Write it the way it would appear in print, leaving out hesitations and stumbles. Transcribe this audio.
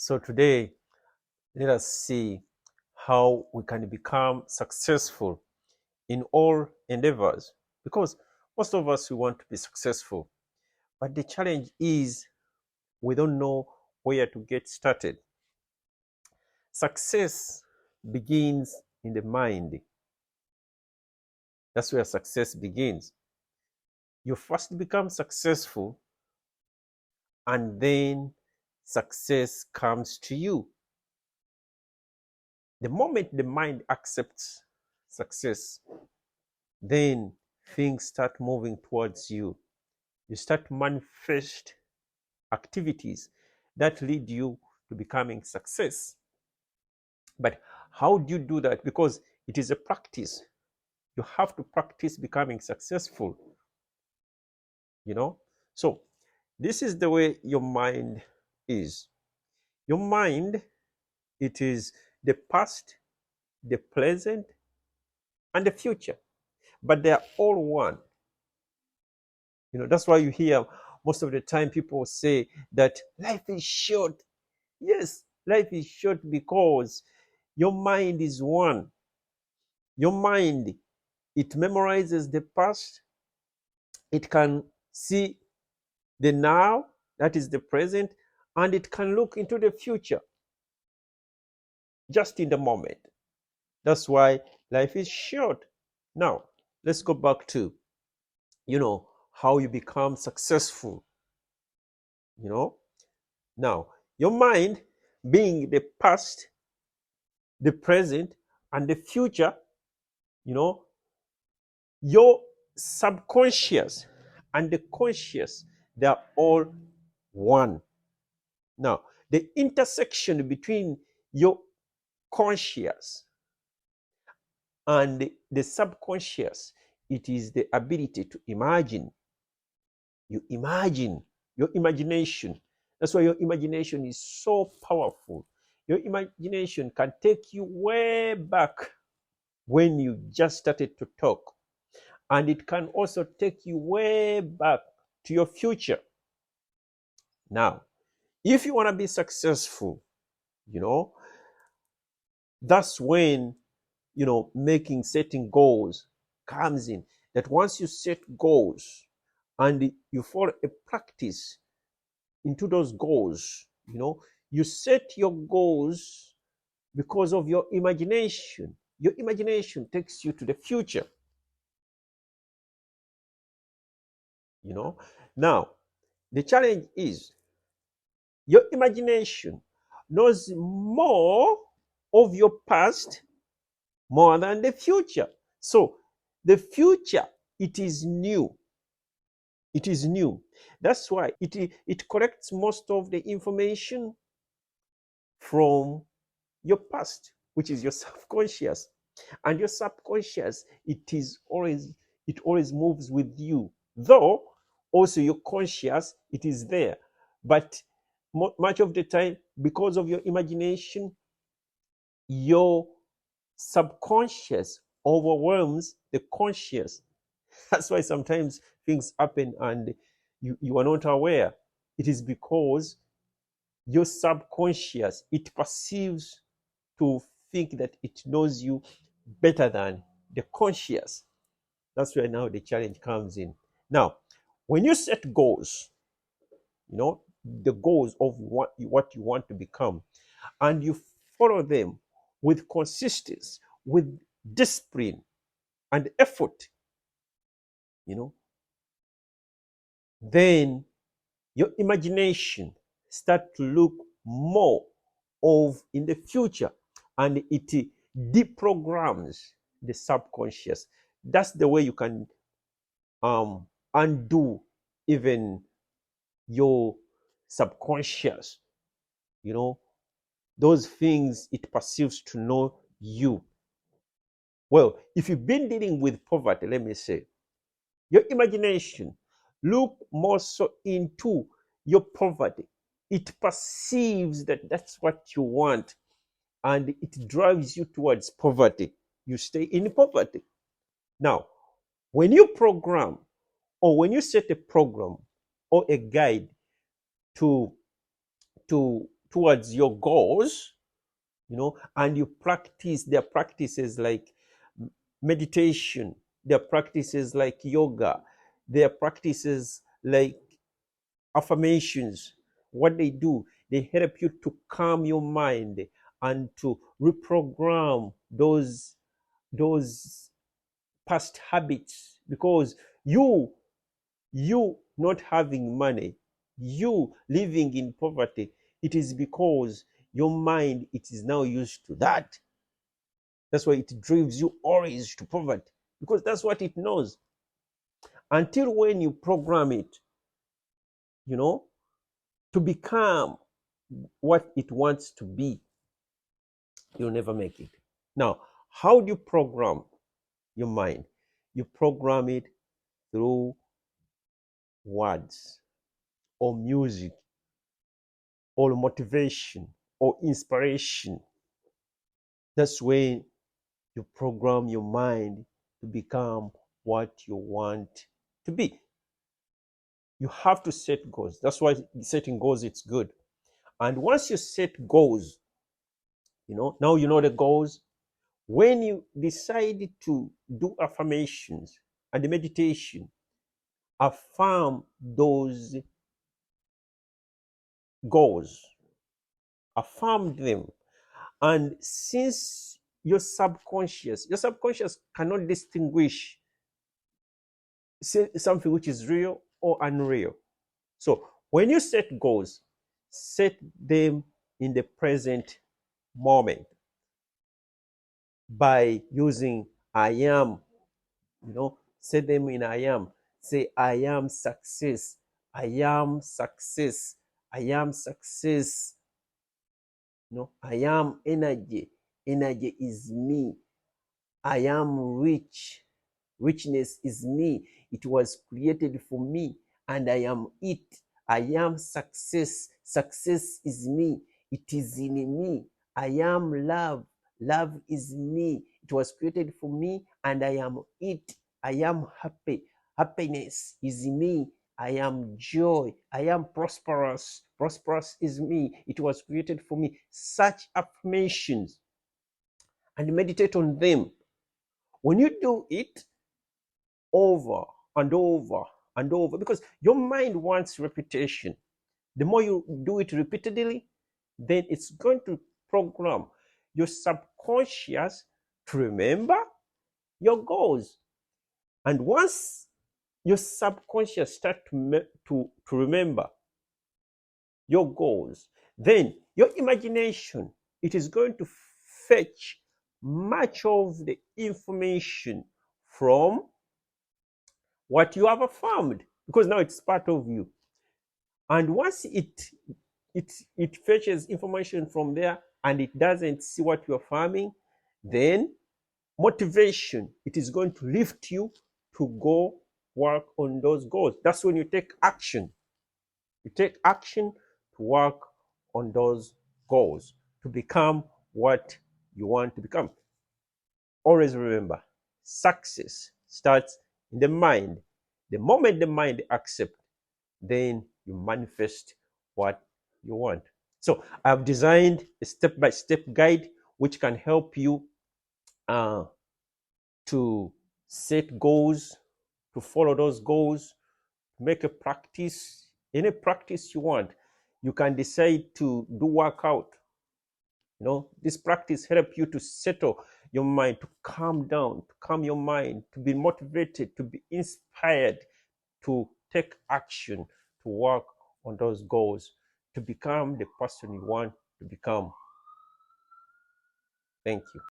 So today, let us see how we can become successful in all endeavors. Because most of us, we want to be successful, but the challenge is we don't know where to get started. Success begins in the mind. That's where success begins. You first become successful, and then success comes to you. The moment the mind accepts success, then things start moving towards you. You start manifest activities that lead you to becoming success. But how do you do that? Because it is a practice. You have to practice becoming successful, you know? So this is the way your mind is. Your mind, it is the past, the present, and the future. But they are all one. That's why you hear most of the time people say that life is short. Yes, life is short because your mind is one. Your mind, it memorizes the past, it can see the now, that is the present, and it can look into the future just in the moment. That's why life is short. Now, let's go back to, how you become successful. Now, your mind being the past, the present, and the future, your subconscious and the conscious, they are all one. Now, the intersection between your conscious and the subconscious, it is the ability to imagine. You imagine, your imagination. That's why your imagination is so powerful. Your imagination can take you way back when you just started to talk. And it can also take you way back to your future. Now, if you want to be successful, that's when, making setting goals comes in. That once you set goals and you follow a practice into those goals, you set your goals because of your imagination. Your imagination takes you to the future. Now, the challenge is your imagination knows more of your past more than the future. So the future, it is new. It is new. That's why it collects most of the information from your past, which is your subconscious. And your subconscious, it always moves with you. Though also your conscious, it is there. But much of the time, because of your imagination, your subconscious overwhelms the conscious. That's why sometimes things happen and you are not aware. It is because your subconscious, it perceives to think that it knows you better than the conscious. That's where now the challenge comes in. Now, when you set goals, the goals of what you want to become, and you follow them with consistency, with discipline and effort, then your imagination start to look more of in the future, and it deprograms the subconscious. That's the way you can undo even your subconscious. Those things it perceives to know you. Well, if you've been dealing with poverty, let me say, your imagination look more so into your poverty. It perceives that that's what you want, and it drives you towards poverty. You stay in poverty. Now, when you program or when you set a program or a guide to towards your goals, and you practice. There are practices like meditation, there are practices like yoga, there are practices like affirmations. What they do, they help you to calm your mind and to reprogram those past habits, because you not having money, you living in poverty, it is because your mind, it is now used to that. That's why it drives you always to poverty, because that's what it knows. Until when you program it, you know to become what it wants to be, you'll never make it. Now, how do you program your mind? You program it through words or music or motivation or inspiration. That's when you program your mind to become what you want to be. You have to set goals. That's why setting goals, it's good. And once you set goals, now you know the goals. When you decide to do affirmations and the meditation, affirm those goals, affirm them. And since your subconscious cannot distinguish something which is real or unreal. So when you set goals, set them in the present moment by using I am. Set them in I am. Say, I am success. I am success. I am success. I am energy. Energy is me. I am rich. Richness is me. It was created for me, and I am it. I am success. Success is me. It is in me. I am love. Love is me. It was created for me, and I am it. I am happy. Happiness is me. I am joy. I am prosperous. Prosperous is me. It was created for me. Such affirmations, and meditate on them. When you do it over and over and over, because your mind wants repetition. The more you do it repeatedly, then it's going to program your subconscious to remember your goals. And once your subconscious start to remember your goals, then your imagination, it is going to fetch much of the information from what you have affirmed, because now it's part of you. And once it fetches information from there and it doesn't see what you're affirming, then motivation, it is going to lift you to go work on those goals. That's when you take action. You take action to work on those goals to become what you want to become. Always remember, success starts in the mind. The moment the mind accepts, then you manifest what you want. So I've designed a step-by-step guide which can help you to set goals, to follow those goals, make a practice, any practice you want. You can decide to do workout. This practice help you to settle your mind, to calm down, to calm your mind, to be motivated, to be inspired, to take action, to work on those goals, to become the person you want to become. Thank you.